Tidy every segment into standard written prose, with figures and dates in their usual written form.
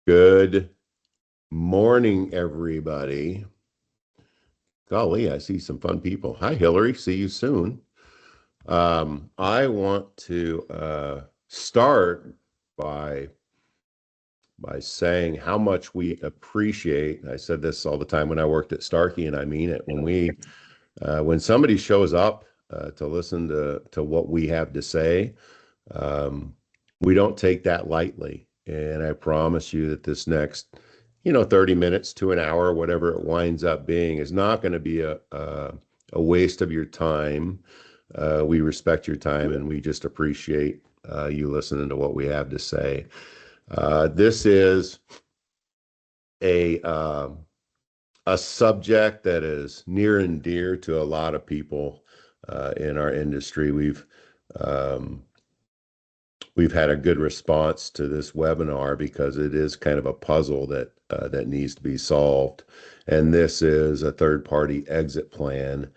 Good morning, everybody. Golly, I see some fun people. Hi, Hillary. See you soon. I want to start by saying how much we appreciate. I said this all the time when I worked at Starkey, and I mean it. When somebody shows up to listen to what we have to say, um, we don't take that lightly. And I promise you that this next, 30 minutes to an hour, whatever it winds up being, is not going to be a waste of your time. We respect your time and we just appreciate you listening to what we have to say. This is a, uh, a subject that is near and dear to a lot of people in our industry. Um, we've had a good response to this webinar because it is kind of a puzzle that needs to be solved. And this is a third-party exit plan.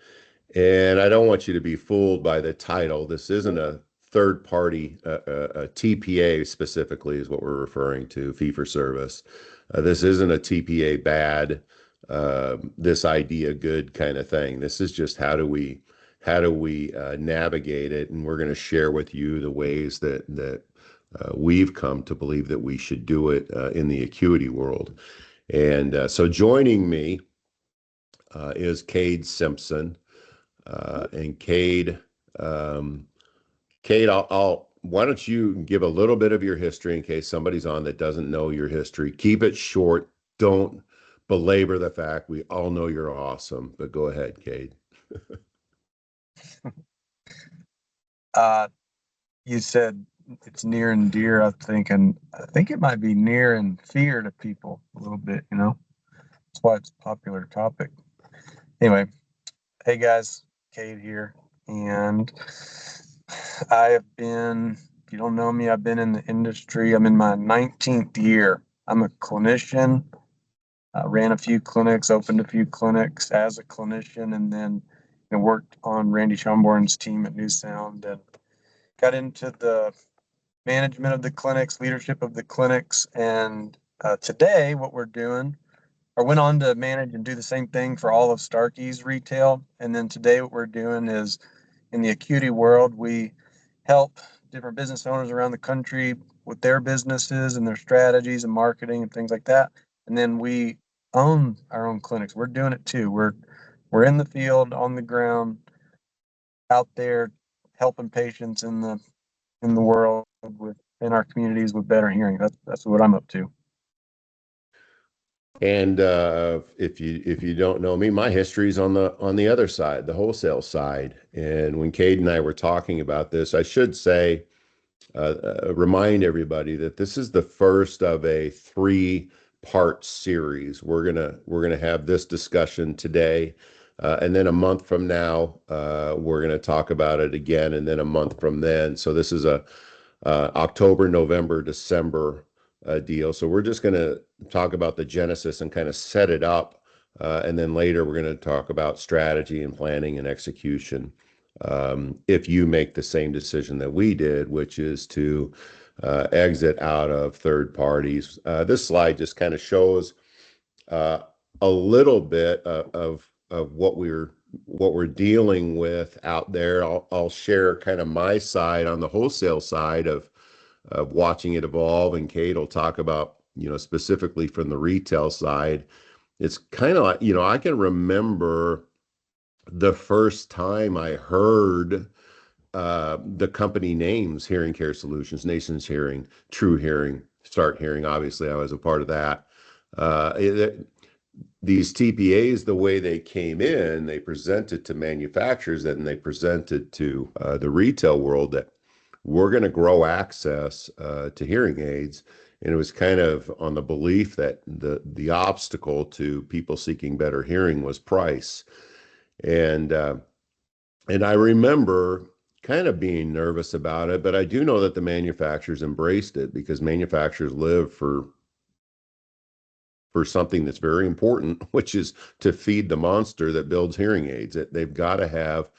And I don't want you to be fooled by the title. This isn't a third party, a TPA specifically is what we're referring to, fee for service. This isn't a TPA bad, this idea good kind of thing. This is just how do we navigate it, and we're going to share with you the ways that we've come to believe that we should do it in the acuity world. And so joining me is Cade Simpson. And Cade, um, Cade, why don't you give a little bit of your history in case somebody's on that doesn't know your history. Keep it short. Don't belabor the fact. We all know you're awesome, but go ahead, Cade. Uh, you said it's near and dear, and I think it might be near and fear to people a little bit, That's why it's a popular topic. Anyway, hey guys, Cade here, and I have been, if you don't know me, I've been in the industry. I'm in my 19th year. I'm a clinician. I ran a few clinics, opened a few clinics as a clinician, and then worked on Randy Schomborn's team at New Sound and got into the management of the clinics, leadership of the clinics, and today what we're doing, or went on to manage and do the same thing for all of Starkey's retail. And then today what we're doing is in the acuity world, we help different business owners around the country with their businesses and their strategies and marketing and things like that. And then we own our own clinics. We're doing it too. We're in the field, on the ground, out there helping patients in the world with in our communities with better hearing. That's what I'm up to. And if you don't know me, my history is on the other side, the wholesale side. And when Cade and I were talking about this, I should say, remind everybody that this is the first of a three-part series. We're gonna have this discussion today, and then a month from now, we're gonna talk about it again, and then a month from then. So this is a October, November, December deal. So we're just gonna talk about the genesis and kind of set it up, and then later we're gonna talk about strategy and planning and execution. If you make the same decision that we did, which is to exit out of third parties. This slide just kind of shows uh, a little bit of what we're dealing with out there. I'll share kind of my side on the wholesale side of watching it evolve, and Kate will talk about specifically from the retail side. It's kind of like, I can remember the first time I heard the company names: Hearing Care Solutions, Nations Hearing, True Hearing, Start Hearing. Obviously, I was a part of that. These TPAs, the way they came in, they presented to manufacturers and they presented to the retail world that we're going to grow access to hearing aids. And it was kind of on the belief that the obstacle to people seeking better hearing was price. And and I remember kind of being nervous about it, but I do know that the manufacturers embraced it because manufacturers live for something that's very important, which is to feed the monster that builds hearing aids. They've got to have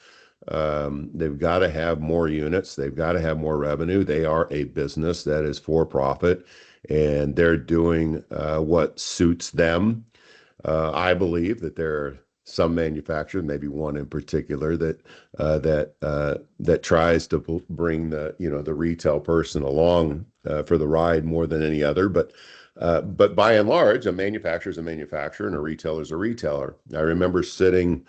more units. They've got to have more revenue. They are a business that is for profit, and they're doing what suits them. I believe that there are some manufacturers, maybe one in particular, that tries to bring the retail person along for the ride more than any other. But by and large, a manufacturer is a manufacturer and a retailer is a retailer. I remember sitting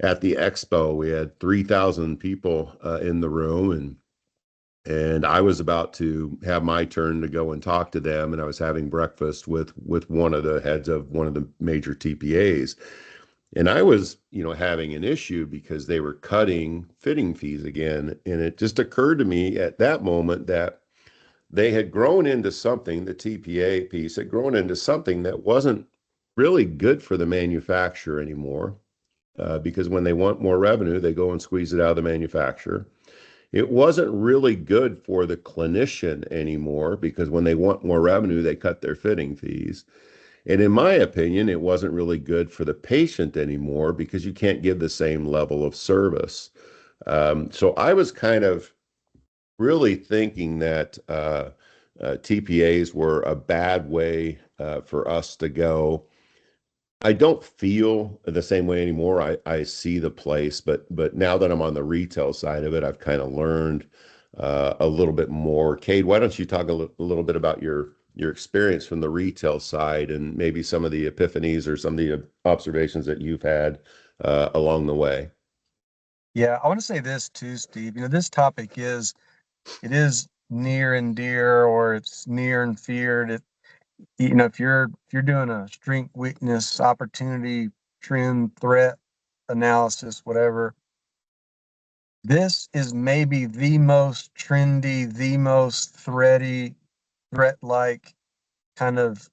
at the expo. We had 3,000 people in the room, and I was about to have my turn to go and talk to them, and I was having breakfast with one of the heads of one of the major TPAs. And I was, having an issue because they were cutting fitting fees again. And it just occurred to me at that moment that they had grown into something, the TPA piece had grown into something that wasn't really good for the manufacturer anymore. Because when they want more revenue, they go and squeeze it out of the manufacturer. It wasn't really good for the clinician anymore because when they want more revenue, they cut their fitting fees. And in my opinion, it wasn't really good for the patient anymore because you can't give the same level of service. So I was kind of really thinking that TPAs were a bad way for us to go. I don't feel the same way anymore. I see the place, but now that I'm on the retail side of it, I've kind of learned a little bit more. Cade, why don't you talk a little bit about your experience from the retail side and maybe some of the epiphanies or some of the observations that you've had along the way? Yeah, I want to say this too, Steve. This topic it is near and dear, or it's near and feared. If you're doing a strength, weakness, opportunity, trend, threat analysis, whatever, this is maybe the most trendy, the most threat-like kind of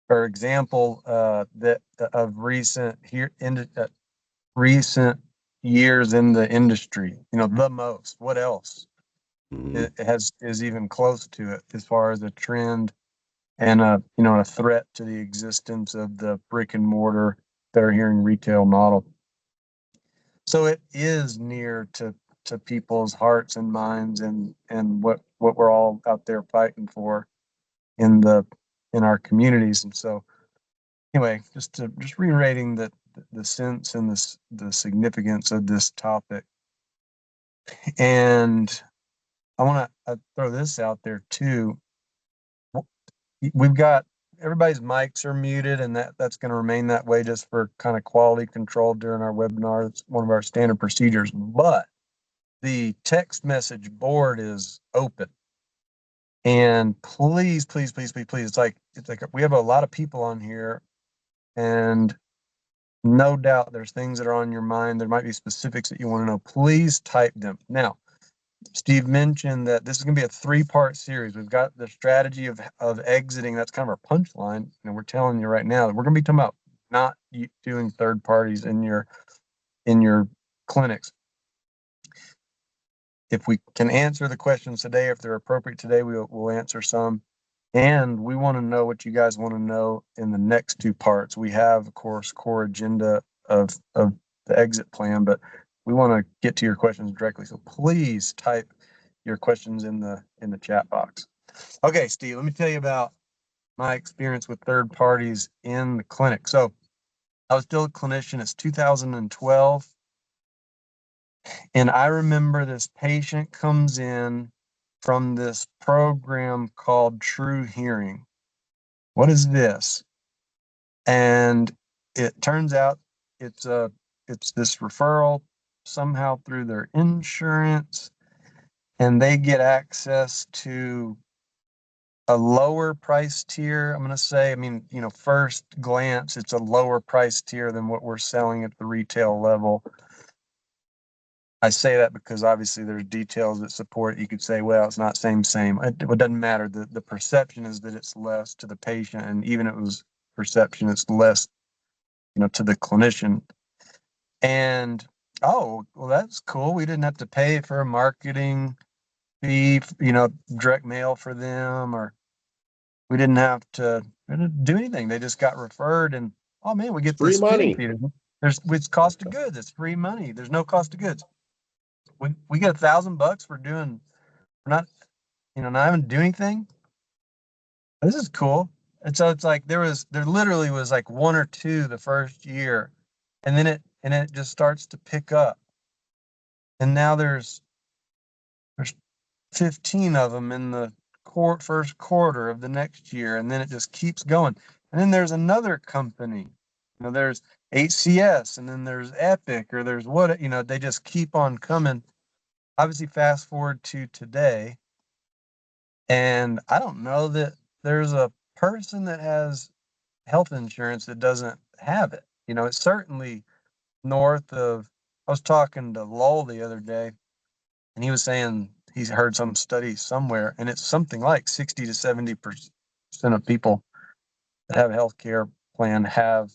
or example that of recent years in the industry. The most. What else Mhm. it has is even close to it as far as a trend and a threat to the existence of the brick and mortar that are here in retail model. So it is near to people's hearts and minds, and what we're all out there fighting for in the in our communities. And so anyway, just reiterating the sense and the significance of this topic. And I want to throw this out there too. We've got everybody's mics are muted, and that's going to remain that way just for kind of quality control during our webinar. It's one of our standard procedures. But the text message board is open, and please, please, please, please, please. It's like we have a lot of people on here, and no doubt there's things that are on your mind. There might be specifics that you want to know. Please type them now. Steve mentioned that this is going to be a 3-part series. We've got the strategy of exiting. That's kind of our punchline. And we're telling you right now that we're going to be talking about not doing third parties in your clinics. If we can answer the questions today, if they're appropriate today, we'll answer some. And we want to know what you guys want to know in the next 2 parts. We have, of course, core agenda of the exit plan, but we want to get to your questions directly. So please type your questions in the chat box. Okay, Steve, let me tell you about my experience with third parties in the clinic. So I was still a clinician. It's 2012. And I remember this patient comes in from this program called True Hearing. What is this? And it turns out it's this referral somehow through their insurance, and they get access to a lower price tier. I'm going to say, first glance, it's a lower price tier than what we're selling at the retail level. I say that because obviously there's details that support it. You could say, well, it's not same. It doesn't matter. The perception is that it's less to the patient, and even if it was perception, it's less, to the clinician. And oh, well, that's cool. We didn't have to pay for a marketing fee, direct mail for them, or we didn't have to do anything. They just got referred, and oh man, we get Free this fitting money. fee. It's cost of goods. It's free money. There's no cost of goods. We get $1,000 for not having to do anything. This is cool. And so it's like there literally was like one or two the first year, and then it just starts to pick up. And now there's 15 of them in the first quarter of the next year, and then it just keeps going. And then there's another company, there's HCS, and then there's Epic, or there's what, they just keep on coming. Obviously, fast forward to today, and I don't know that there's a person that has health insurance that doesn't have it. It's certainly north of, I was talking to Lowell the other day, and he was saying he's heard some study somewhere, and it's something like 60 to 70% of people that have a health care plan have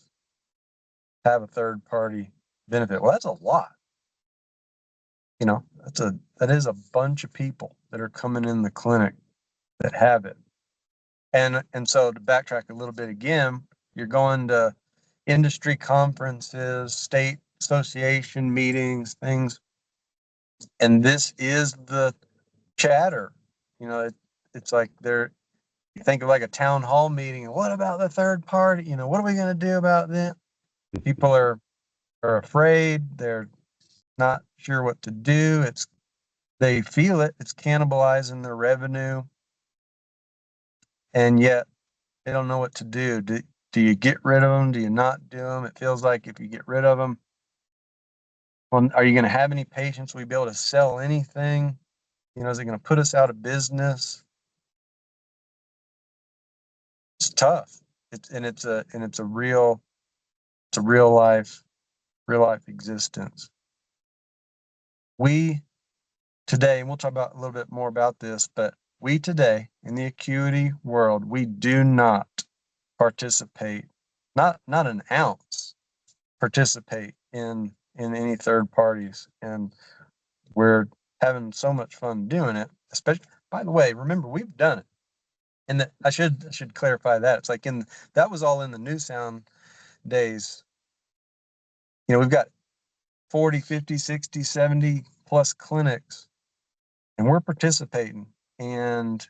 a third party benefit. Well, that's a lot. That is a bunch of people that are coming in the clinic that have it. And so to backtrack a little bit again, you're going to industry conferences, state association meetings, things, and this is the chatter. It's like you think of like a town hall meeting. What about the third party? What are we going to do about that? People are afraid. They're not sure what to do. They feel it. It's cannibalizing their revenue, and yet they don't know what to do. Do you get rid of them? Do you not do them? It feels like if you get rid of them, well, are you going to have any patients? Will you be able to sell anything? Is it going to put us out of business? It's tough. It's a real life existence. We today, and we'll talk about a little bit more about this, but we today in the acuity world, we do not participate, not an ounce participate in any third parties, and we're having so much fun doing it. Especially, by the way, remember, we've done it. And I should clarify that. It's like that was all in the New Sound days. We've got 40, 50, 60, 70 plus clinics, and we're participating. And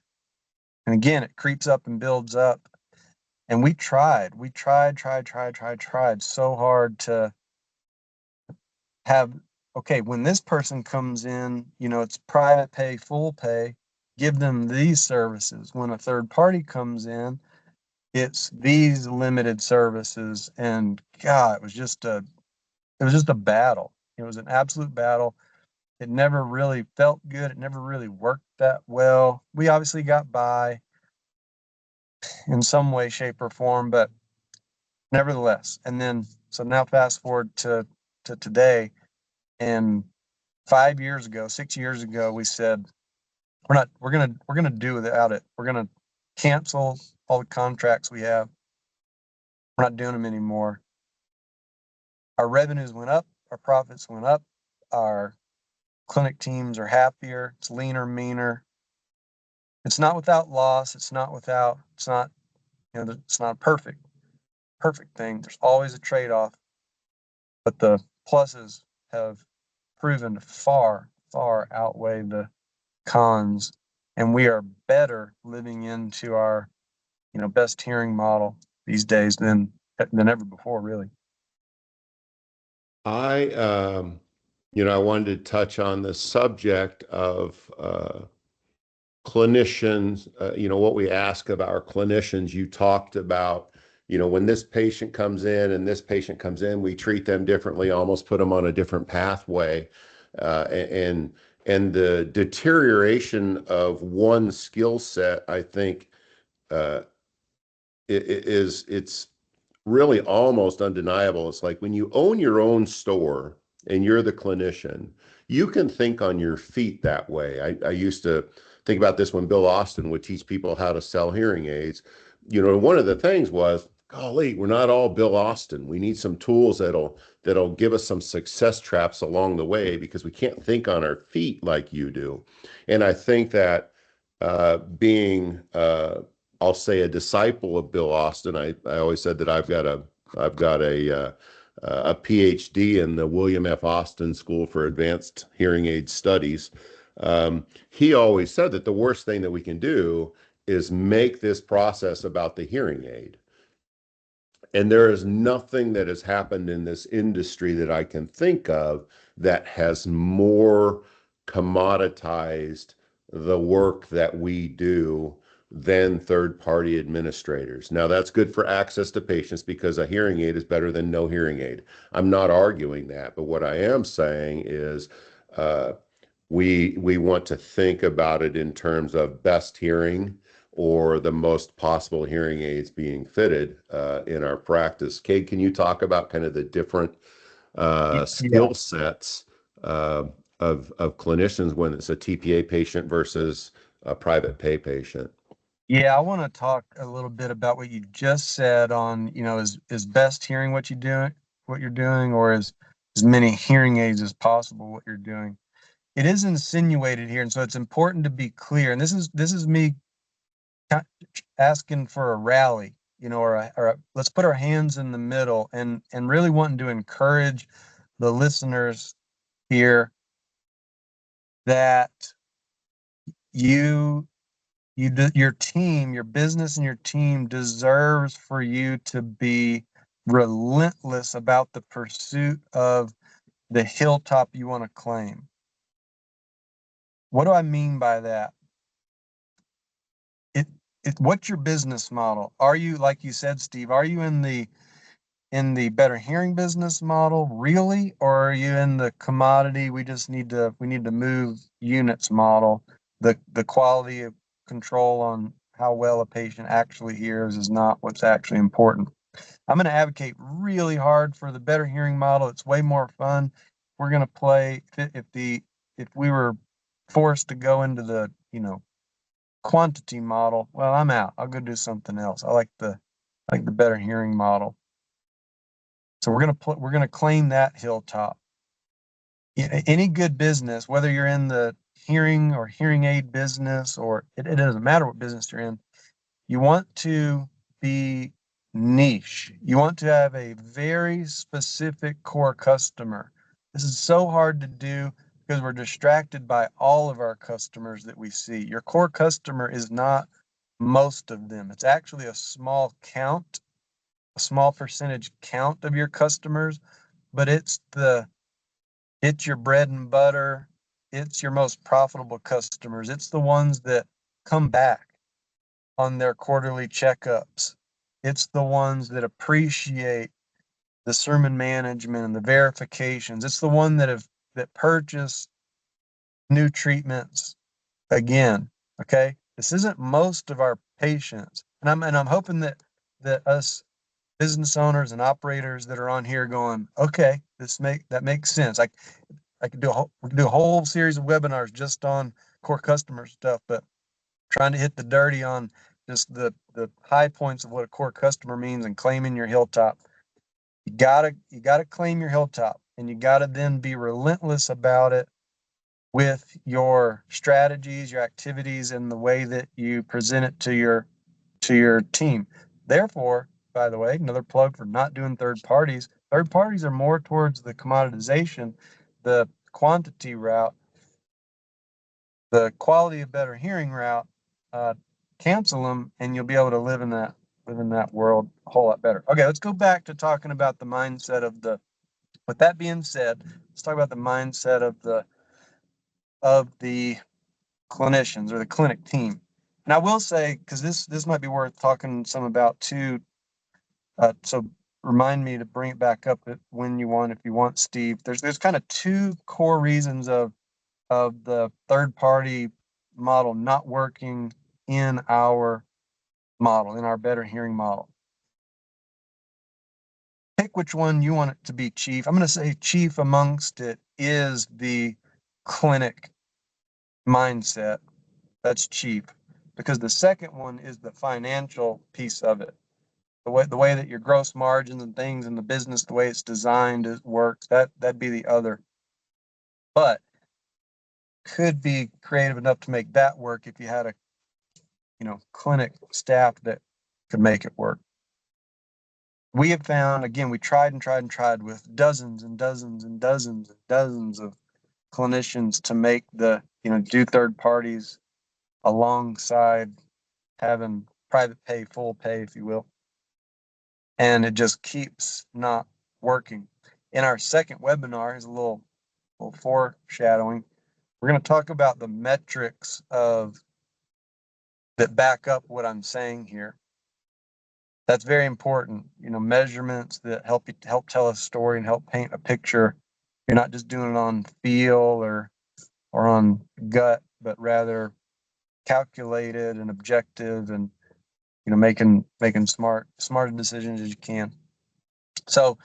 again, it creeps up and builds up. And we tried so hard to have, okay, when this person comes in, it's private pay, full pay, give them these services. When a third party comes in, it's these limited services. And God, it was just a battle. It was an absolute battle. It never really felt good. It never really worked that well. We obviously got by in some way, shape, or form, but nevertheless. And then, so now fast forward to today, and 5 years ago, 6 years ago, we said, we're gonna do without it. We're gonna cancel all the contracts we have. We're not doing them anymore. Our revenues went up, our profits went up, our clinic teams are happier, it's leaner, meaner. It's not without loss, it's not it's not a perfect thing. There's always a trade-off, but the pluses have proven to far outweigh the cons, and we are better living into our best hearing model these days than ever before, really. I I wanted to touch on the subject of clinicians, what we ask of our clinicians. You talked about, when this patient comes in and this patient comes in, we treat them differently, almost put them on a different pathway. And the deterioration of one skill set, I think, it's really almost undeniable. It's like when you own your own store and you're the clinician, you can think on your feet that way. I used to think about this when Bill Austin would teach people how to sell hearing aids. One of the things was, golly, we're not all Bill Austin. We need some tools that'll give us some success traps along the way, because we can't think on our feet like you do. And I think that being I'll say a disciple of Bill Austin. I always said that I've got a PhD in the William F. Austin School for Advanced Hearing Aid Studies. He always said that the worst thing that we can do is make this process about the hearing aid. And there is nothing that has happened in this industry that I can think of that has more commoditized the work that we do than third-party administrators. Now, that's good for access to patients because a hearing aid is better than no hearing aid. I'm not arguing that, but what I am saying is uh, we want to think about it in terms of best hearing or the most possible hearing aids being fitted in our practice. Kate, can you talk about kind of the different Yeah. skill sets of clinicians when it's a TPA patient versus a private pay patient? Yeah, I want to talk a little bit about what you just said on, is best hearing what you're doing, or is as many hearing aids as possible what you're doing. It is insinuated here, and so it's important to be clear. And this is me asking for a rally, let's put our hands in the middle and really wanting to encourage the listeners here that you your team, your business and your team deserves for you to be relentless about the pursuit of the hilltop you want to claim. What do I mean by that? What's your business model? Are you, like you said, Steve, are you in the better hearing business model really, or are you in the commodity we need to move units model? The quality of control on how well a patient actually hears is not what's actually important. I'm going to advocate really hard for the better hearing model. It's way more fun. We're going to play if we were forced to go into the quantity model. Well, I'm out. I'll go do something else. I like the better hearing model. So we're gonna claim that hilltop. Any good business, whether you're in the hearing or hearing aid business, or it doesn't matter what business you're in, you want to be niche. You want to have a very specific core customer. This is so hard to do because we're distracted by all of our customers that we see. Your core customer is not most of them. It's actually a small count, a small percentage count of your customers, but it's your bread and butter. It's your most profitable customers. It's the ones that come back on their quarterly checkups. It's the ones that appreciate the sermon management and the verifications. It's the one that purchase new treatments again. Okay. This isn't most of our patients. And I'm hoping that us business owners and operators that are on here going, okay, that makes sense. I could we could do a whole series of webinars just on core customer stuff, but trying to hit the dirty on just the high points of what a core customer means and claiming your hilltop. You gotta claim your hilltop, and you gotta then be relentless about it with your strategies, your activities, and the way that you present it to your team. Therefore, by the way, another plug for not doing third parties. Third parties are more towards the commoditization, the quantity route, the quality of better hearing route. Uh, Cancel them, and you'll be able to live in that world a whole lot better. Okay, let's go back to talking about the mindset of the. With that being said, let's talk about the mindset of the clinicians or the clinic team. And I will say, because this might be worth talking some about too. So remind me to bring it back up when you want, if you want, Steve. There's kind of two core reasons of the third party model not working in our model, in our better hearing model. Pick which one you want it to be, chief. I'm going to say chief amongst it is the clinic mindset. That's chief, because the second one is the financial piece of it. The way that your gross margins and things in the business, the way it's designed, it works. That'd be the other. But could be creative enough to make that work if you had a clinic staff that could make it work. We have found, again, we tried and tried and tried with dozens and dozens and dozens and dozens of clinicians to make do third parties alongside having private pay, full pay, if you will. And it just keeps not working. In our second webinar is a little foreshadowing. We're going to talk about the metrics that back up what I'm saying here. That's very important. Measurements that help tell a story and help paint a picture. You're not just doing it on feel or on gut, but rather calculated and objective, and making smart decisions as you can. So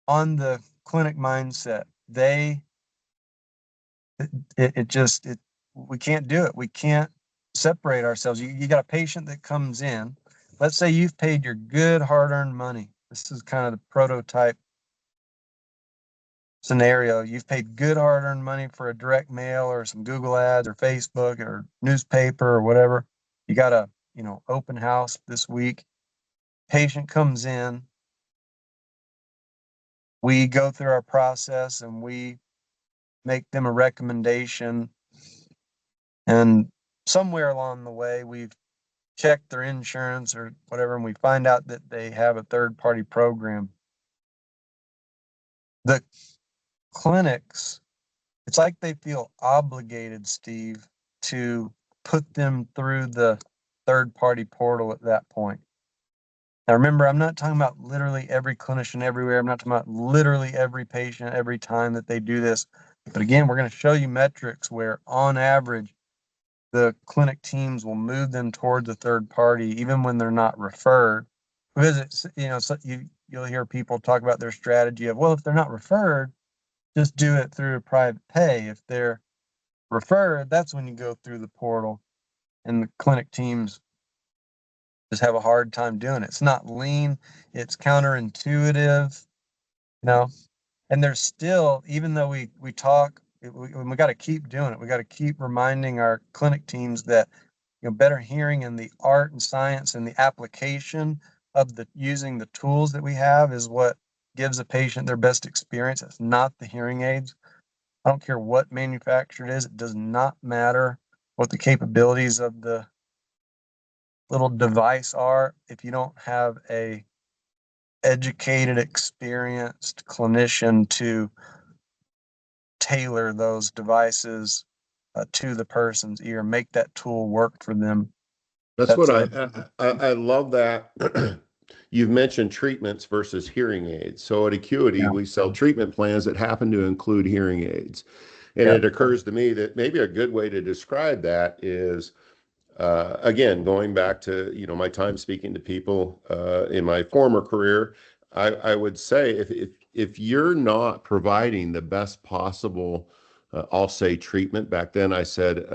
on the clinic mindset, we can't do it. We can't separate ourselves. You got a patient that comes in. Let's say you've paid your good hard-earned money. This is kind of the prototype scenario. You've paid good hard-earned money for a direct mail or some Google ads or Facebook or newspaper or whatever. You got a open house this week. Patient comes in. We go through our process and we make them a recommendation. And somewhere along the way, we've checked their insurance or whatever, and we find out that they have a third-party program. The clinics, it's like they feel obligated, Steve, to put them through the third-party portal at that point. Now, remember, I'm not talking about literally every clinician everywhere. I'm not talking about literally every patient every time that they do this. But again, we're going to show you metrics where, on average, the clinic teams will move them towards a third party, even when they're not referred. Because it's, so you'll hear people talk about their strategy of, well, if they're not referred, just do it through a private pay. If they're referred, that's when you go through the portal. And the clinic teams just have a hard time doing it. It's not lean. It's counterintuitive, and there's still, even though we talk, we got to keep doing it. We got to keep reminding our clinic teams that, better hearing and the art and science and the application of using the tools that we have is what gives a patient their best experience. It's not the hearing aids. I don't care what manufacturer it is. It does not matter what the capabilities of the little device are. If you don't have a educated, experienced clinician to tailor those devices to the person's ear, make that tool work for them. That's what I love that. You've mentioned treatments versus hearing aids. So at Acuity, we sell treatment plans that happen to include hearing aids. And it occurs to me that maybe a good way to describe that is, again, going back to, my time speaking to people in my former career, I would say if you're not providing the best possible, I'll say treatment, back then I said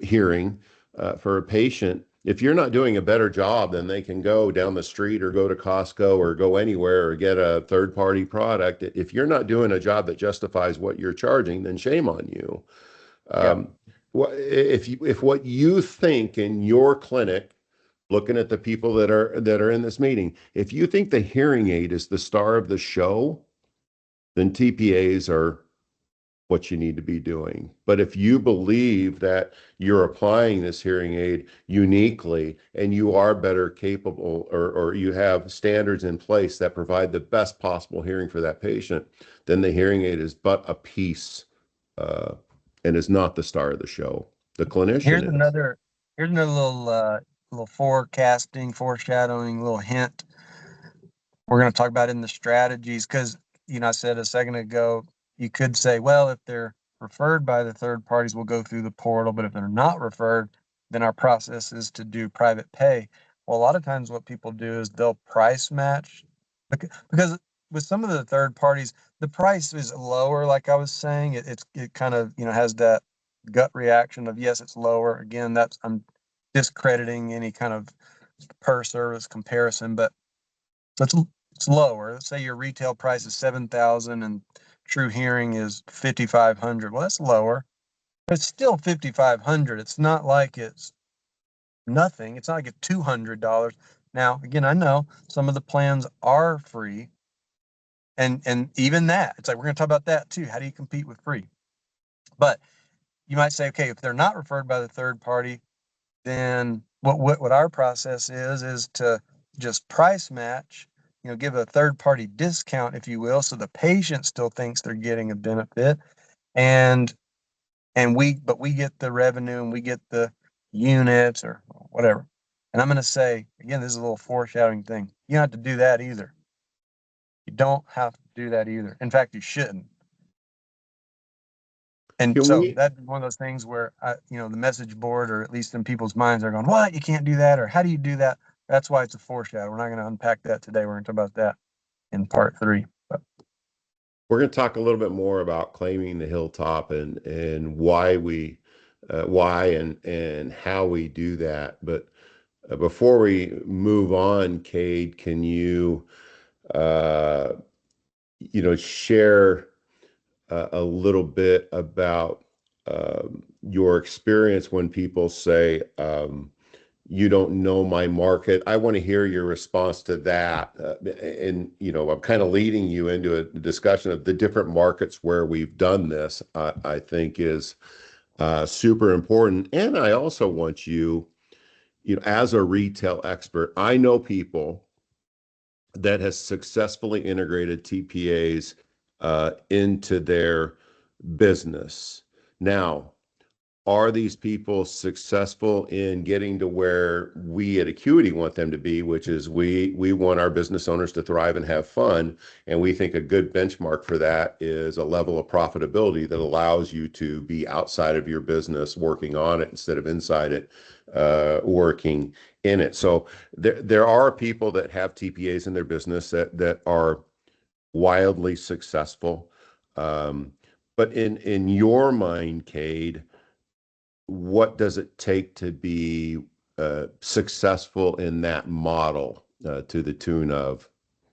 hearing for a patient, if you're not doing a better job, then they can go down the street or go to Costco or go anywhere or get a third-party product. If you're not doing a job that justifies what you're charging, then shame on you. If what you think in your clinic, looking at the people that are in this meeting, if you think the hearing aid is the star of the show, then TPAs are what you need to be doing. But if you believe that you're applying this hearing aid uniquely and you are better capable, or you have standards in place that provide the best possible hearing for that patient, then the hearing aid is but a piece and is not the star of the show. The clinician Here's is. another little foreshadowing, little hint we're going to talk about in the strategies, because I said a second ago, you could say, well, if they're referred by the third parties, we'll go through the portal, but if they're not referred, then our process is to do private pay. Well, a lot of times what people do is they'll price match, because with some of the third parties, the price is lower. Like I was saying, it kind of, has that gut reaction of, yes, it's lower. Again, I'm discrediting any kind of per service comparison, but it's lower. Let's say your retail price is $7,000 and True Hearing is $5,500. Well, that's lower, but it's still $5,500. It's not like it's nothing. It's not like it's $200. Now, again, I know some of the plans are free, and even that, it's like we're going to talk about that too. How do you compete with free? But you might say, okay, if they're not referred by the third party, then what our process is to just price match, give a third party discount, if you will, so the patient still thinks they're getting a benefit, and but we get the revenue and we get the units or whatever. And I'm going to say again, this is a little foreshadowing thing. You don't have to do that either. You don't have to do that either. In fact, you shouldn't. And so that's one of those things where the message board, or at least in people's minds, are going, "What? You can't do that," or "How do you do that?" That's why it's a foreshadow. We're not going to unpack that today. We're going to talk about that in part 3. But we're going to talk a little bit more about claiming the hilltop and why we and how we do that. But before we move on, Cade, can you share a little bit about your experience when people say, you don't know my market? I want to hear your response to that. And, I'm kind of leading you into a discussion of the different markets where we've done this, I think is super important. And I also want you, as a retail expert, I know people that has successfully integrated TPAs into their business. Now, are these people successful in getting to where we at Acuity want them to be, which is we want our business owners to thrive and have fun, and we think a good benchmark for that is a level of profitability that allows you to be outside of your business working on it instead of inside it working in it. So there are people that have TPAs in their business that are wildly successful. But in your mind, Cade, what does it take to be successful in that model to the tune of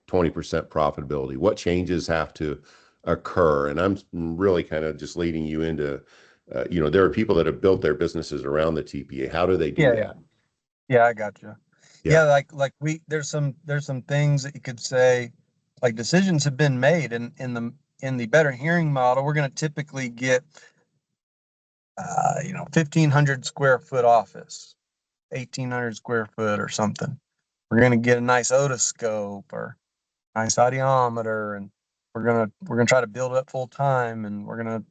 20% profitability? What changes have to occur? And I'm really kind of just leading you into, there are people that have built their businesses around the TPA. How do they do that? Yeah, I got you. Yeah, like there's some things that you could say, like decisions have been made in the Better Hearing model. We're going to typically get 1,500 square foot office, 1,800 square foot or something. We're going to get a nice otoscope or nice audiometer, and we're gonna try to build it up full time, and we're gonna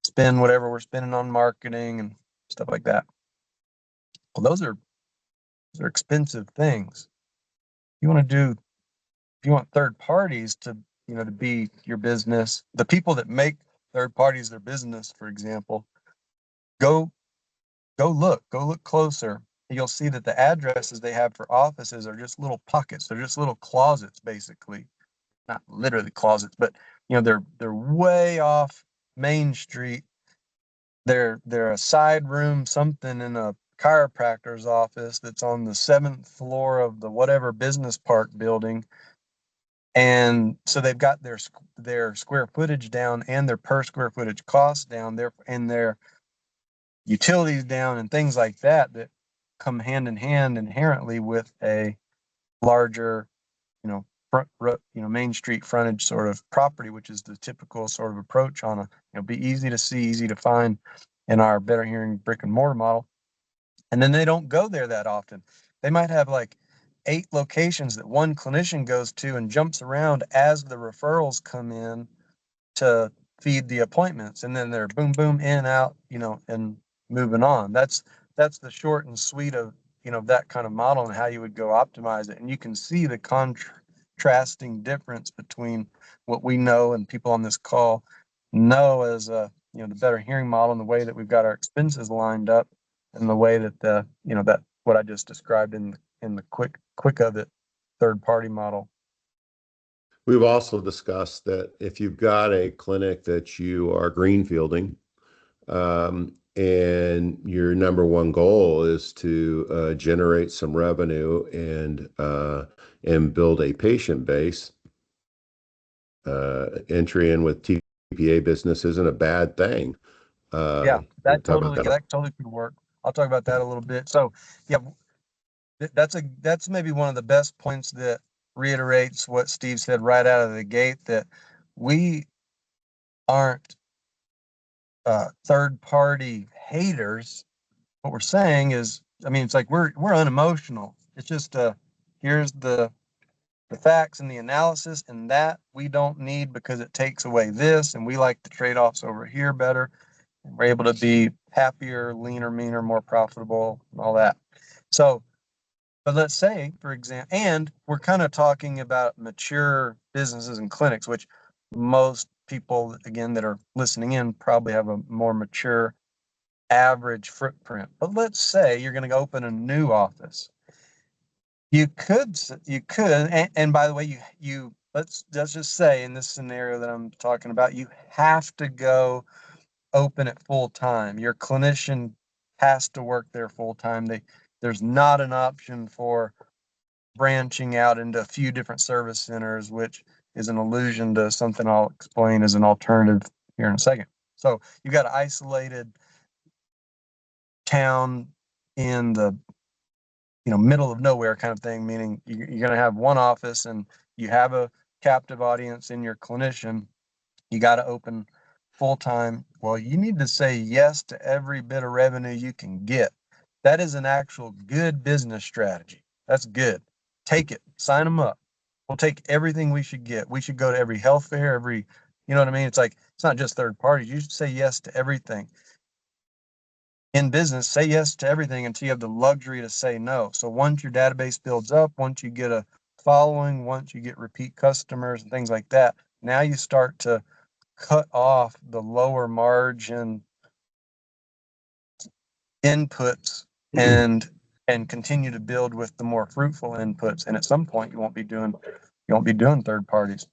spend whatever we're spending on marketing and stuff like that. Well, those are expensive things. If you want third parties to be your business, the people that make third parties their business, for example, go look closer. You'll see that the addresses they have for offices are just little pockets. They're just little closets, basically. Not literally closets, but they're way off Main Street. They're a side room, something in a chiropractor's office that's on the 7th floor of the whatever business park building. And so they've got their square footage down and their per square footage costs down there, and their utilities down, and things like that come hand in hand inherently with a larger, Main Street frontage sort of property, which is the typical sort of approach on be easy to see, easy to find in our Better Hearing brick and mortar model. And then they don't go there that often. They might have like 8 locations that one clinician goes to and jumps around as the referrals come in to feed the appointments, and then they're boom, boom, in, out, and moving on. That's the short and sweet of that kind of model and how you would go optimize it. And you can see the contrasting difference between what we know and people on this call know as the Better Hearing model, and the way that we've got our expenses lined up, and the way that that what I just described in the quick of it third party model. We've also discussed that if you've got a clinic that you are greenfielding, and your number one goal is to generate some revenue and build a patient base, entry in with TPA business isn't a bad thing. That totally could work. I'll talk about that a little bit. So, yeah, that's maybe one of the best points that reiterates what Steve said right out of the gate, that we aren't third party haters. What we're saying is I mean, it's like we're unemotional. It's just here's the facts and the analysis, and that we don't need because it takes away this, and we like the trade-offs over here better. And we're able to be happier, leaner, meaner, more profitable, and all that. So, but let's say, for example, and we're kind of talking about mature businesses and clinics, which most people, again, that are listening in probably have a more mature average footprint. But let's say you're going to open a new office. You could, and by the way, let's just say in this scenario that I'm talking about, you have to go open it full time. Your clinician has to work there full time. There's not an option for branching out into a few different service centers, which is an allusion to something I'll explain as an alternative here in a second. So you've got an isolated town in the middle of nowhere kind of thing, meaning you're going to have one office and you have a captive audience in your clinician. You got to open full time. Well, you need to say yes to every bit of revenue you can get. That is an actual good business strategy. That's good. Take it, sign them up. We'll take everything we should get. We should go to every health fair, you know what I mean? It's like, it's not just third parties. You should say yes to everything. In business, say yes to everything until you have the luxury to say no. So once your database builds up, once you get a following, once you get repeat customers and things like that, now you start to cut off the lower margin inputs and continue to build with the more fruitful inputs. And at some point you won't be doing third parties.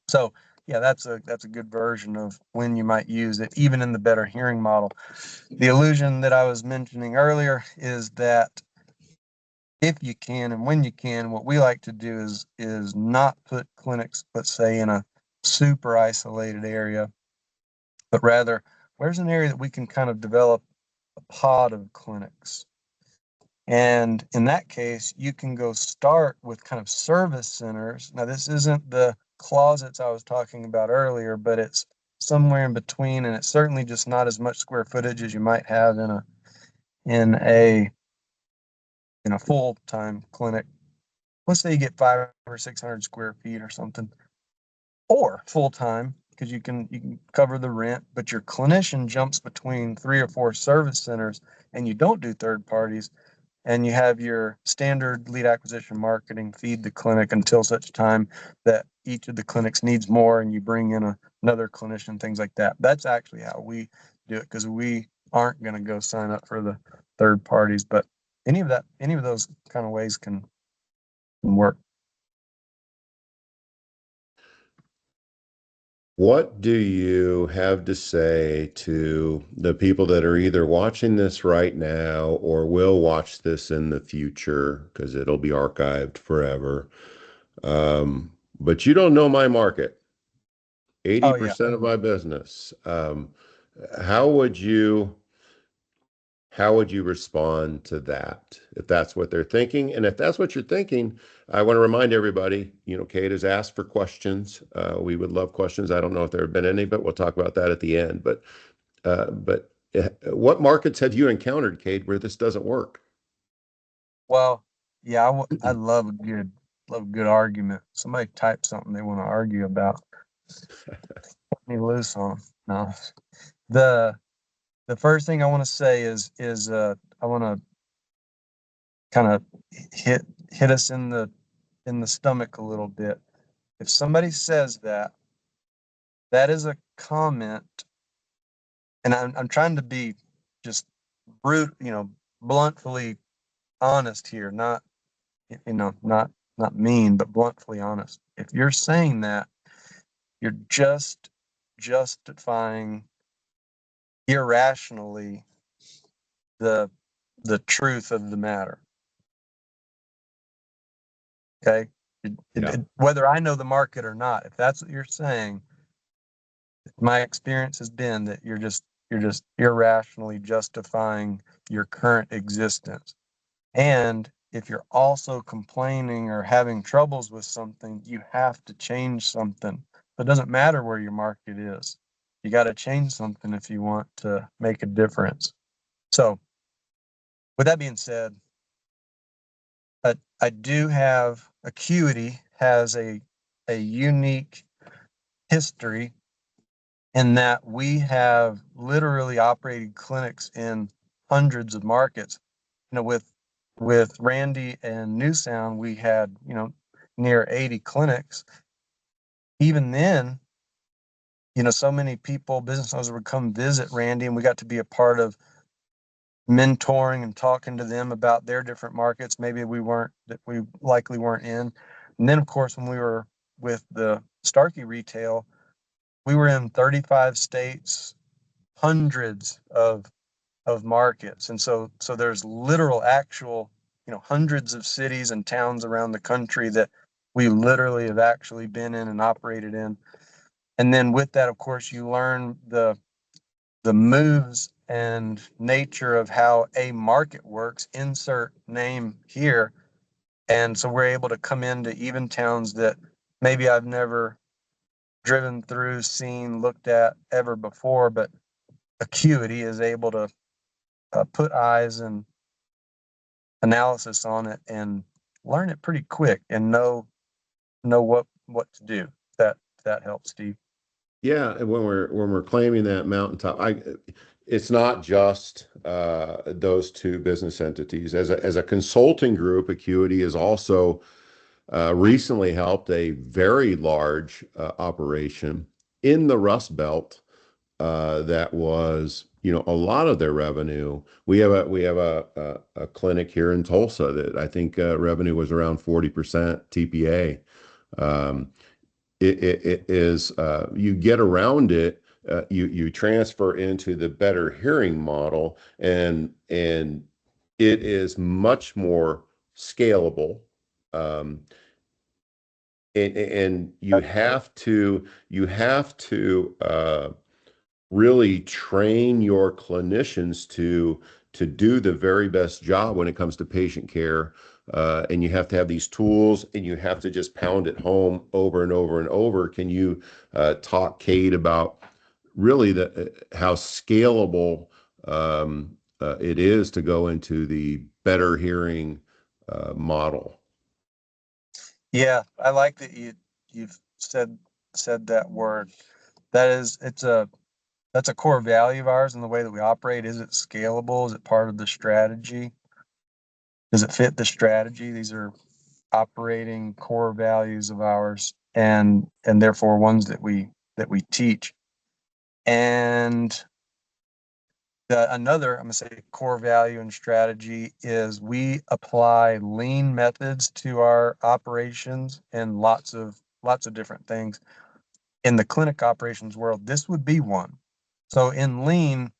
So yeah, that's a good version of when you might use it, even in the better hearing model. The illusion that I was mentioning earlier is that if you can and when you can, what we like to do is not put clinics, let's say, in a super isolated area, but rather where's an area that we can kind of develop a pod of clinics. And in that case, you can go start with kind of service centers. Now, this isn't the closets I was talking about earlier, but it's somewhere in between, and it's certainly just not as much square footage as you might have in a full-time clinic. Let's say you get 500 or 600 square feet or something, or full-time, because you can cover the rent, but your clinician jumps between 3 or 4 service centers, and you don't do third parties, and you have your standard lead acquisition marketing, feed the clinic until such time that each of the clinics needs more, and you bring in another clinician, things like that. That's actually how we do it, because we aren't going to go sign up for the third parties, but any of those kind of ways can work. What do you have to say to the people that are either watching this right now or will watch this in the future because it'll be archived forever? But you don't know my market, Oh yeah. 80% of my business. How would you respond to that if that's what they're thinking? And if that's what you're thinking, I want to remind everybody, Kate has asked for questions. We would love questions. I don't know if there have been any, but we'll talk about that at the end. But what markets have you encountered, Kate, where this doesn't work? Well, yeah, I love a good argument. Somebody type something they want to argue about. Let me loose on 'em. No. The first thing I want to say is I want to kind of hit us in the stomach a little bit. If somebody says that, that is a comment, and I'm trying to be just bluntly honest here, not not mean, but bluntly honest. If you're saying that, you're just justifying irrationally the truth of the matter. Okay? Yeah. Whether I know the market or not, if that's what you're saying, my experience has been that you're just irrationally justifying your current existence. And if you're also complaining or having troubles with something, you have to change something. It doesn't matter where your market is. You got to change something if you want to make a difference. So with that being said, I do have Acuity has a unique history in that we have literally operated clinics in hundreds of markets. With Randy and New Sound, we had, near 80 clinics. Even then, so many people, business owners would come visit Randy, and we got to be a part of mentoring and talking to them about their different markets. Maybe we likely weren't in. And then, of course, when we were with the Starkey retail, we were in 35 states, hundreds of markets. And so there's literal actual, hundreds of cities and towns around the country that we literally have actually been in and operated in. And then with that, of course, you learn the moves and nature of how a market works, insert name here. And so we're able to come into even towns that maybe I've never driven through, seen, looked at ever before, but Acuity is able to put eyes and analysis on it and learn it pretty quick and know what to do. That helps, Steve. Yeah, and when we're claiming that mountaintop, it's not just those two business entities. As a consulting group, Acuity has also recently helped a very large operation in the Rust Belt that was, a lot of their revenue. We have a clinic here in Tulsa that I think revenue was around 40% TPA. Um, it is you get around it, you transfer into the better hearing model, and it is much more scalable. Um, and you have to really train your clinicians to do the very best job when it comes to patient care. And you have to have these tools, and you have to just pound it home over and over and over. Can you talk, Kate, about really how scalable it is to go into the better hearing model? Yeah, I like that you've said that word. That's a core value of ours in the way that we operate. Is it scalable? Is it part of the strategy? Does it fit the strategy? These are operating core values of ours, and therefore ones that we teach. And another, I'm gonna say, core value and strategy is we apply lean methods to our operations and lots of different things. In the clinic operations world, this would be one. So in lean,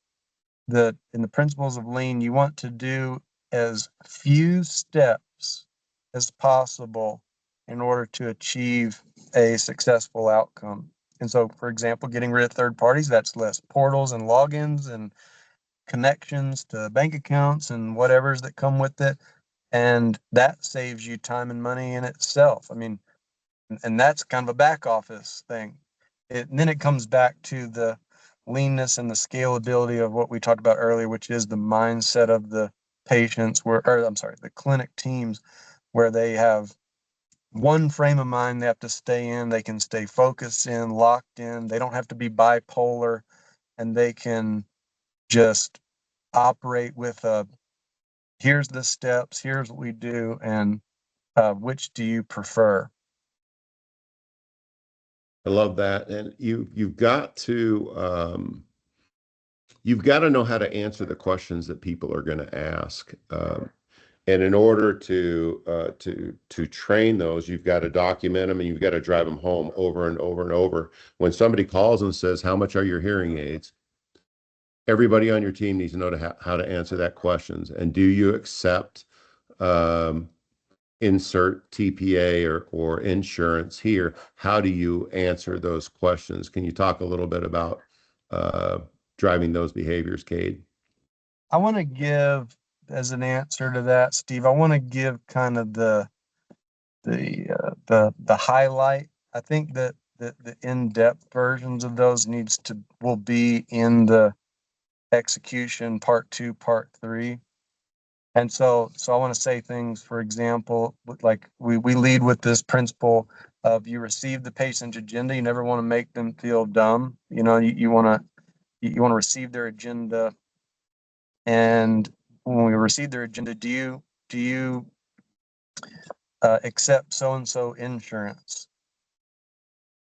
in the principles of lean, you want to do as few steps as possible in order to achieve a successful outcome. And so, for example, getting rid of third parties, that's less portals and logins and connections to bank accounts and whatever's that come with it. And that saves you time and money in itself. I mean, and that's kind of a back office thing. And then it comes back to the leanness and the scalability of what we talked about earlier, which is the mindset of the patients the clinic teams, where they have one frame of mind they have to stay in. They can stay focused in, locked in. They don't have to be bipolar, and they can just operate with here's the steps, here's what we do, and which do you prefer? I love that. And you've got to know how to answer the questions that people are going to ask. And in order to train those, you've got to document them, and you've got to drive them home over and over and over. When somebody calls and says, "How much are your hearing aids?" Everybody on your team needs to know how to answer that questions. And do you accept um, insert TPA or insurance here? How do you answer those questions? Can you talk a little bit about uh, driving those behaviors, Cade? I want to give, as an answer to that, Steve, I want to give kind of the highlight. I think that the in-depth versions of those will be in the execution part 2, part 3. And so I want to say things, for example, like we lead with this principle of you receive the patient's agenda. You never want to make them feel dumb. You want to receive their agenda. And when we receive their agenda, do you accept so-and-so insurance?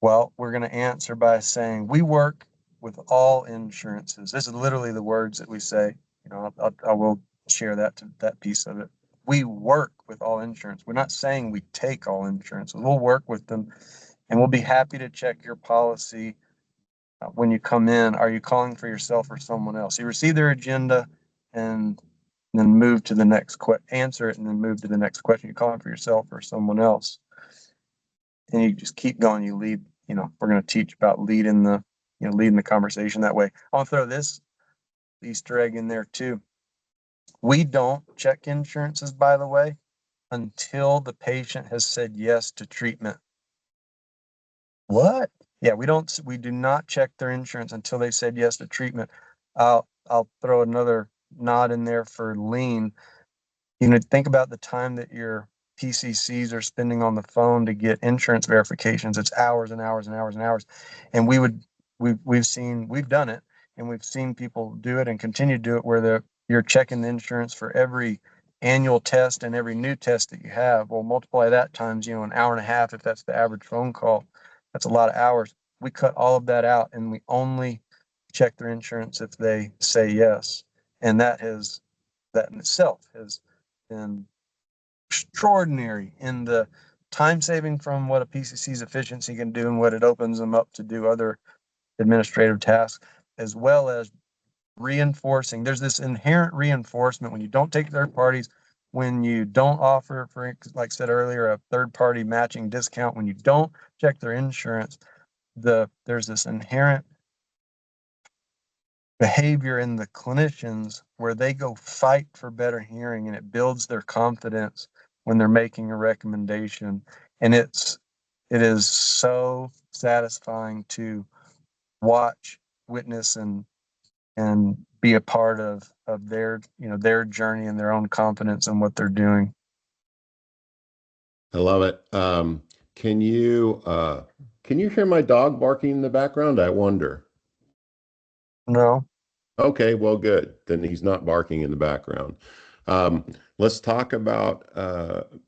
Well, we're going to answer by saying we work with all insurances. This is literally the words that we say. I will share that piece of it. We work with all insurance. We're not saying we take all insurance. We'll work with them, and we'll be happy to check your policy when you come in. Are you calling for yourself or someone else? You receive their agenda, and then move to the next answer it, and then move to the next question. You're calling for yourself or someone else, and you just keep going. You lead. We're going to teach about leading the conversation that way. I'll throw this Easter egg in there too. We don't check insurances, by the way, until the patient has said yes to treatment. What? Yeah, we do not check their insurance until they said yes to treatment. I'll throw another nod in there for lean. Think about the time that your PCCs are spending on the phone to get insurance verifications. It's hours and hours and hours and hours. And we've done it, and we've seen people do it and continue to do it where you're checking the insurance for every annual test and every new test that you have. Well, multiply that times, an hour and a half, if that's the average phone call. That's a lot of hours. We cut all of that out, and we only check their insurance if they say yes. And that in itself has been extraordinary in the time saving from what a PCC's efficiency can do and what it opens them up to do other administrative tasks, as well as reinforcing. There's this inherent reinforcement when you don't take third parties, when you don't offer, like I said earlier, a third party matching discount, when you don't check their insurance, there's this inherent behavior in the clinicians where they go fight for better hearing, and it builds their confidence when they're making a recommendation. And it is so satisfying to watch, witness, and be a part of their journey and their own confidence in what they're doing. I love it. Can you hear my dog barking in the background? I wonder. No. Okay, well, good. Then he's not barking in the background. Let's talk about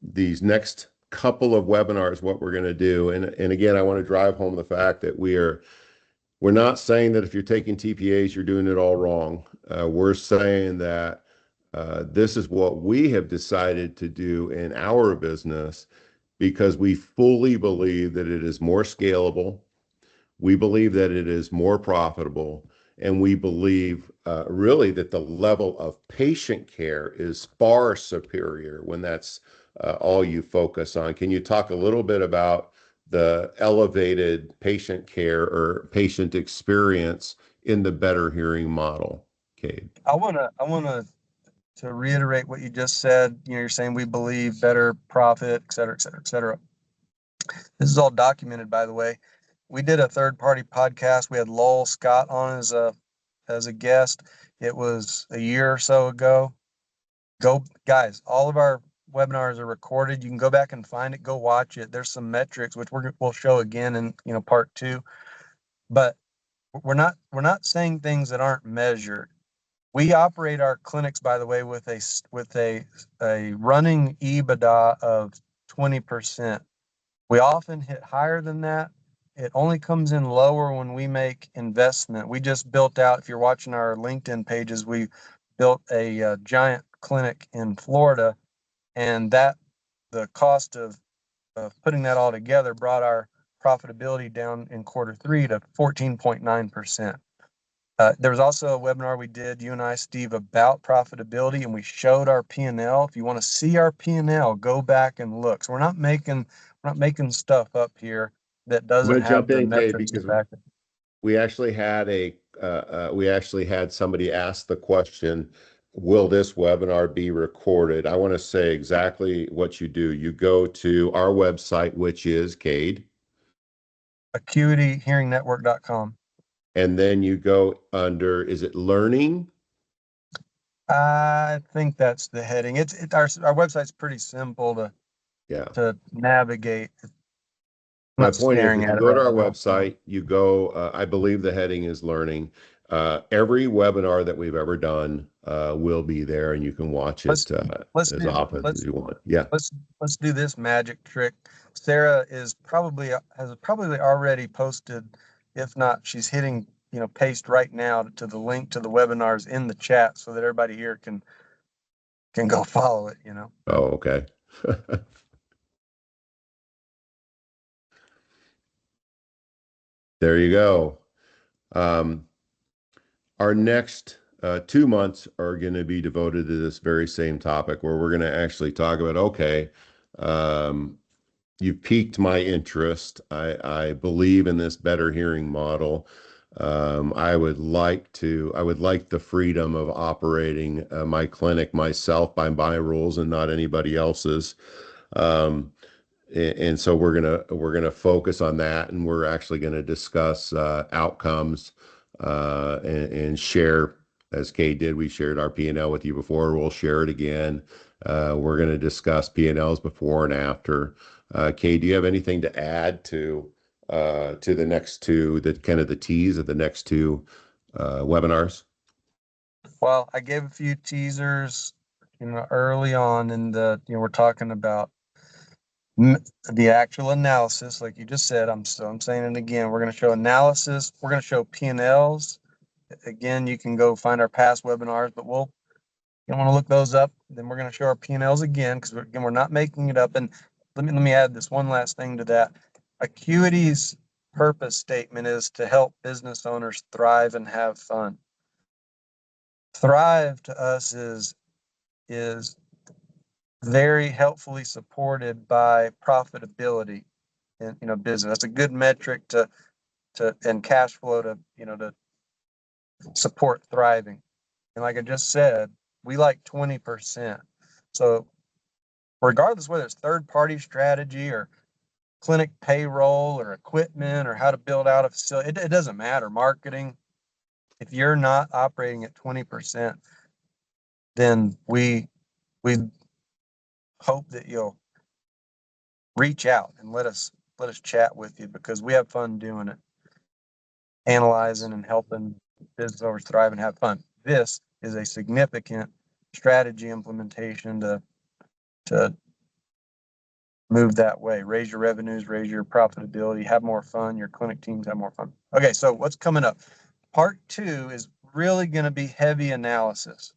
these next couple of webinars, what we're going to do. And again, I want to drive home the fact that we're not saying that if you're taking TPAs, you're doing it all wrong. We're saying that this is what we have decided to do in our business because we fully believe that it is more scalable. We believe that it is more profitable. And we believe really that the level of patient care is far superior when that's all you focus on. Can you talk a little bit about the elevated patient care or patient experience in the Better Hearing model, Cade? I want to reiterate what you just said. You're saying we believe better profit, et cetera, et cetera, et cetera. This is all documented, by the way. We did a third-party podcast. We had Lowell Scott on as a guest. It was a year or so ago. Go, guys! All of our webinars are recorded. You can go back and find it. Go watch it. There's some metrics which we'll show again in part 2. But we're not saying things that aren't measured. We operate our clinics, by the way, with a running EBITDA of 20%. We often hit higher than that. It only comes in lower when we make investment. We just built out, if you're watching our LinkedIn pages, we built a giant clinic in Florida, and the cost of putting that all together brought our profitability down in Q3 to 14.9%. There was also a webinar we did, you and I, Steve, about profitability, and we showed our P&L. If you want to see our P&L, go back and look. So we're not making stuff up here that I'm doesn't going to have jump the in, Cade, metrics to because back it. we actually had somebody ask the question, will this webinar be recorded? I want to say exactly what you do. You go to our website, which is Cade, AcuityHearingNetwork.com. and then you go under, is it learning? I think that's the heading. Our website's pretty simple Yeah. to navigate. I'm My not point is, staring if at you it go to right our now. So website, you go, I believe the heading is learning. Every webinar that we've ever done will be there, and you can watch let's it let's as do often as let's you want. Yeah. let's let's do this magic trick. Sarah has probably already posted. If not, she's hitting paste right now to the link to the webinars in the chat so that everybody here can go follow it. Oh, okay. There you go. Um, our next 2 months are going to be devoted to this very same topic, where we're going to actually talk about, okay, um, you've piqued my interest. I believe in this better hearing model. I would like the freedom of operating my clinic myself by my rules and not anybody else's. Um, and so we're gonna focus on that, and we're actually going to discuss outcomes and share, as Kay did. We shared our P&L with you before. We'll share it again. We're going to discuss P&Ls before and after. Kay, do you have anything to add to the next two, the kind of the tease of the next two webinars? Well, I gave a few teasers, early on in we're talking about the actual analysis, like you just said. I'm saying it again. We're going to show analysis. We're going to show P&Ls. Again, you can go find our past webinars, but you want to look those up. Then we're going to show our P&Ls again, because again, we're not making it up. And let me add this one last thing to that. Acuity's purpose statement is to help business owners thrive and have fun. Thrive to us is very helpfully supported by profitability in business. That's a good metric to and cash flow to support thriving. And like I just said, we like 20%. So regardless whether it's third party strategy or clinic payroll or equipment or how to build out a facility, it doesn't matter. Marketing, if you're not operating at 20%, then we hope that you'll reach out and let us chat with you, because we have fun doing it, analyzing and helping business owners thrive and have fun. This is a significant strategy implementation to move that way. Raise your revenues, raise your profitability, have more fun. Your clinic teams have more fun. Okay, so what's coming up? Part 2 is really going to be heavy analysis,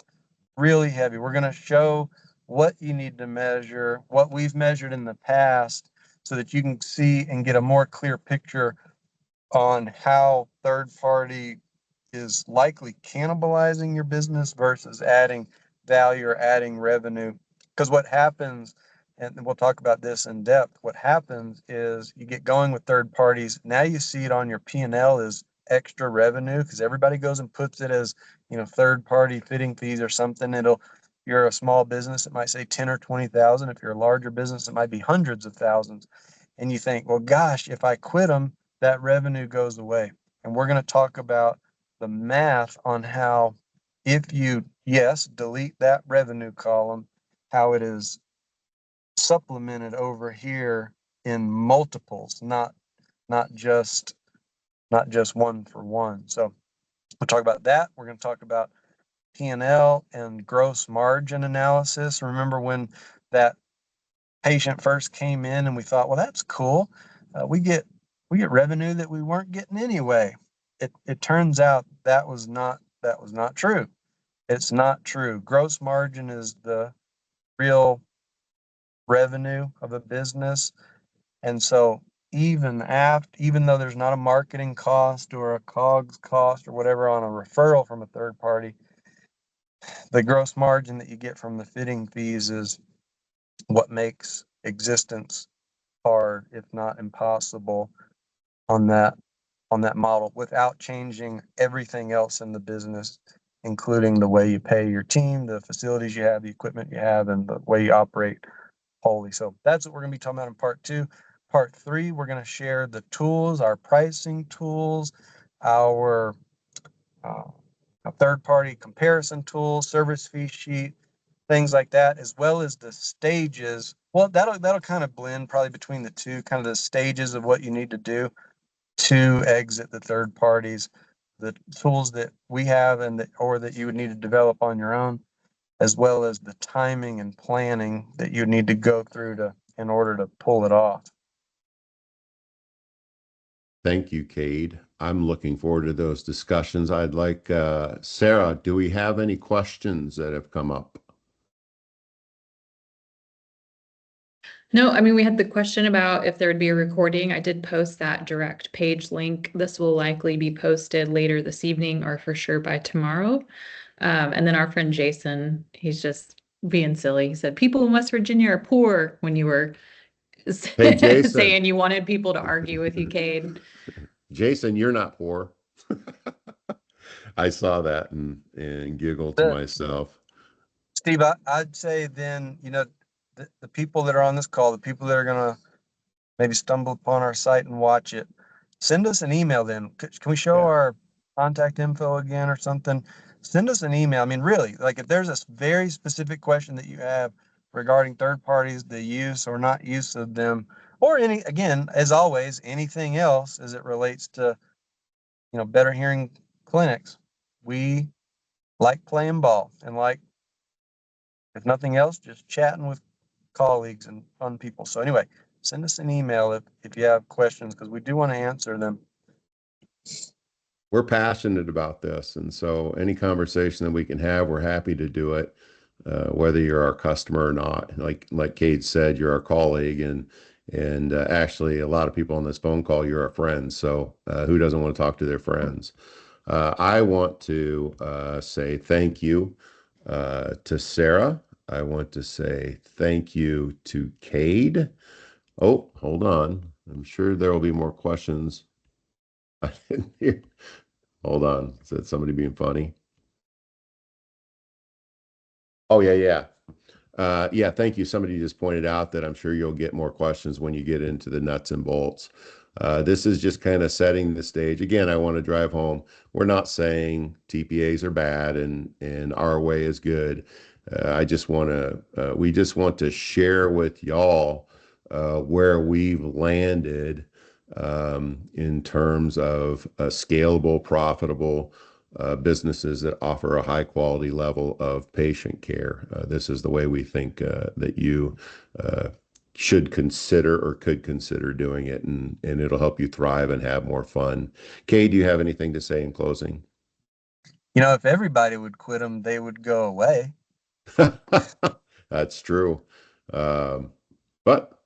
really heavy. We're going to show what you need to measure, what we've measured in the past, so that you can see and get a more clear picture on how third party is likely cannibalizing your business versus adding value or adding revenue. Because what happens, and we'll talk about this in depth, what happens is you get going with third parties. Now you see it on your P&L as extra revenue, because everybody goes and puts it as, third party fitting fees or something. You're a small business, it might say 10 or 20,000. If you're a larger business, it might be hundreds of thousands. And you think, well, gosh, if I quit them, that revenue goes away. And we're going to talk about the math on how, if you, yes, delete that revenue column, how it is supplemented over here in multiples, not just not just one for one. So we'll talk about that. We're going to talk about P&L and gross margin analysis. Remember when that patient first came in and we thought, well, that's cool. We get revenue that we weren't getting anyway. It turns out that was not true. It's not true. Gross margin is the real revenue of a business. And so even though there's not a marketing cost or a COGS cost or whatever on a referral from a third party, the gross margin that you get from the fitting fees is what makes existence hard, if not impossible, on that model, without changing everything else in the business, including the way you pay your team, the facilities you have, the equipment you have, and the way you operate wholly. So that's what we're going to be talking about in part 2. Part 3, we're going to share the tools, our pricing tools, our a third-party comparison tool, service fee sheet, things like that, as well as the stages. Well, that'll kind of blend probably between the two, kind of the stages of what you need to do to exit the third parties, the tools that we have or that you would need to develop on your own, as well as the timing and planning that you need to go through in order to pull it off. Thank you, Cade. I'm looking forward to those discussions. I'd like, Sarah, do we have any questions that have come up? No, I mean, we had the question about if there would be a recording. I did post that direct page link. This will likely be posted later this evening or for sure by tomorrow. And then our friend Jason, he's just being silly. He said, people in West Virginia are poor when you were Hey, Jason. saying you wanted people to argue with you, Cade. Jason, you're not poor. I saw that and giggled to myself. Steve, I'd say then, the people that are on this call, the people that are going to maybe stumble upon our site and watch it, send us an email then. Can we show our contact info again or something? Send us an email. I mean, really, like if there's a very specific question that you have regarding third parties, the use or not use of them, or again, as always, anything else as it relates to, better hearing clinics, we like playing ball and like, if nothing else, just chatting with colleagues and fun people. So anyway, send us an email if you have questions, because we do want to answer them. We're passionate about this, and so any conversation that we can have, we're happy to do it, whether you're our customer or not. Like Cade said, you're our colleague, and actually a lot of people on this phone call, you're our friends. So who doesn't want to talk to their friends? I want to say thank you to Sarah. I want to say thank you to Cade. Oh, hold on. I'm sure there will be more questions. I didn't hear. Hold on. Is that somebody being funny? Oh, yeah. Yeah, thank you. Somebody just pointed out that I'm sure you'll get more questions when you get into the nuts and bolts. This is just kind of setting the stage. Again, I want to drive home. We're not saying TPAs are bad and our way is good. We just want to share with y'all where we've landed in terms of scalable, profitable businesses that offer a high quality level of patient care. This is the way we think that you should consider or could consider doing it, and it'll help you thrive and have more fun. Kay, do you have anything to say in closing? If everybody would quit them, they would go away. That's true. But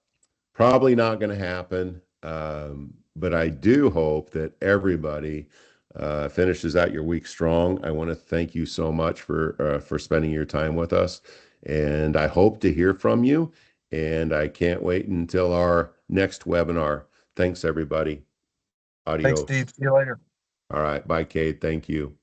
probably not going to happen. But I do hope that everybody finishes out your week strong. I want to thank you so much for spending your time with us, and I hope to hear from you. And I can't wait until our next webinar. Thanks, everybody. Adios. Thanks, Steve. See you later. All right. Bye, Kate. Thank you.